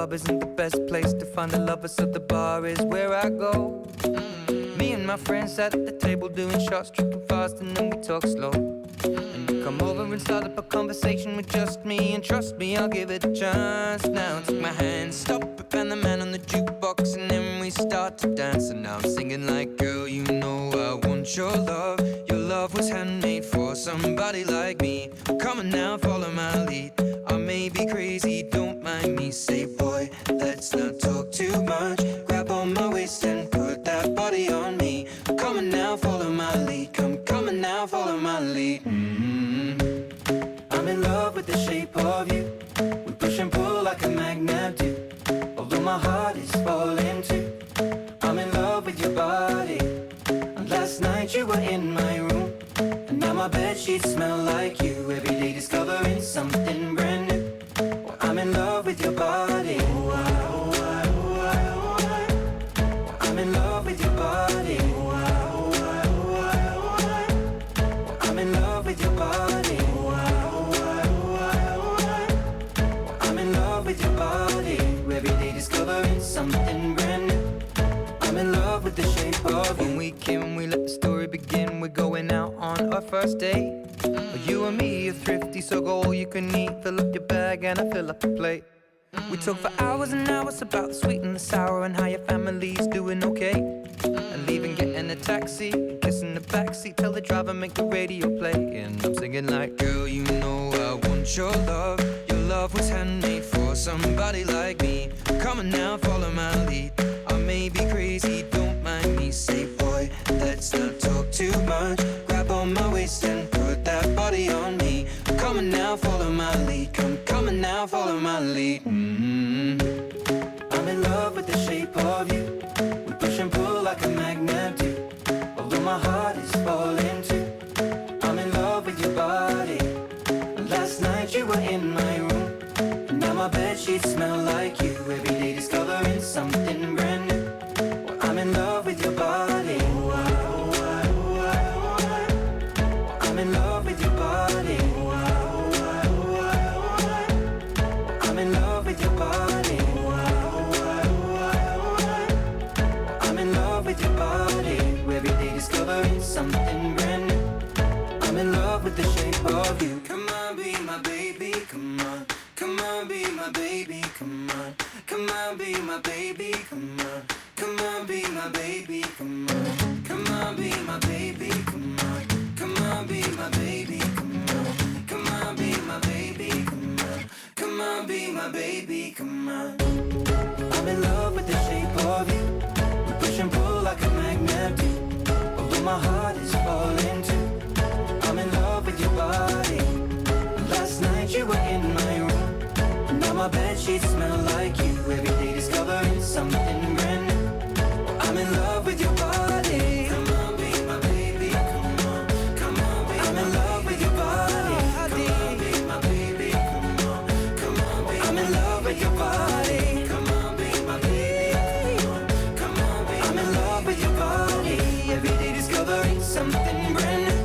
club isn't the best place to find a lover, so the bar is where I go. Me and my friends at the table doing shots, tripping fast, and then we talk slow. And you come over and start up a conversation with just me, and trust me, I'll give it a chance. Now take my hand, stop it, and the man on the jukebox, and then we start to dance. And now I'm singing like, girl, you know I want your love. Your love was handmade for somebody like me. Come on now, follow my lead. I may be crazy, don't mind me. Say, boy, let's not talk too much. Grab on my waist and put that body on me. Come on now, follow my lead. Come on now, follow my lead. I'm in love with the shape of you. We push and pull like a magnet do. Although my heart is falling too. I'm in love with your body. And last night you were in my room, and now my bedsheets smell like you. Every day discovering something brand new. Well, I'm in love with your body. I'm in love with your body. I'm in love with your body. I'm in love with your body. Every day discovering something brand new. I'm in love with the shape of you. When we came, we let the story begin. We're going out on our first date. You and me are thrifty, so go all you can eat. Fill up your bag and I fill up the plate. We talk for hours and hours about the sweet and the sour, and how your family's doing okay. And leaving, getting a taxi, kissing the backseat, tell the driver make the radio play. And I'm singing like, girl, you know I want your love. Your love was handmade for somebody like me. Come on now, follow my lead. I may be crazy, don't mind me. Say, boy, let's not talk too much. Grab on my waist and put that body on me. Come on now, follow my lead. Come on now, follow my lead. I'm in love with the shape of you. We push and pull like a magnet do. Although my heart is falling too. I'm in love with your body. Last night you were in my room, and now my bedsheets smell like you. Every day discovering something brand new. Well, I'm in love with your body. I'm in love with your body. I'm in love with your body. I'm in love with your body. Every day discovering something brand new. I'm in love with the shape of you. Come on, be my baby, come on. Come on, be my baby, come on. Come on, be my baby, come on. Come on, be my baby, come on. Come on, be my baby, come on. Come on, be my baby, come on. Come on, be my baby, come on. Come on, be my baby, come on. I'm in love with the shape of you. We push and pull like a magnet do. Although my heart is falling too. I'm in love with your body. Last night you were in my room, and now my bedsheets smell like you. Every day discovering something brand new. I'm in love with your body. Come on, be my baby, come on. Come on, be I'm in love with your body. Come on, be my baby, come on. Come on, be I'm in love with your body. Come on, be my baby, come on. Come on, be I'm in love with your body. Every day discovering something brand new.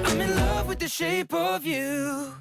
I'm in love with the shape of you.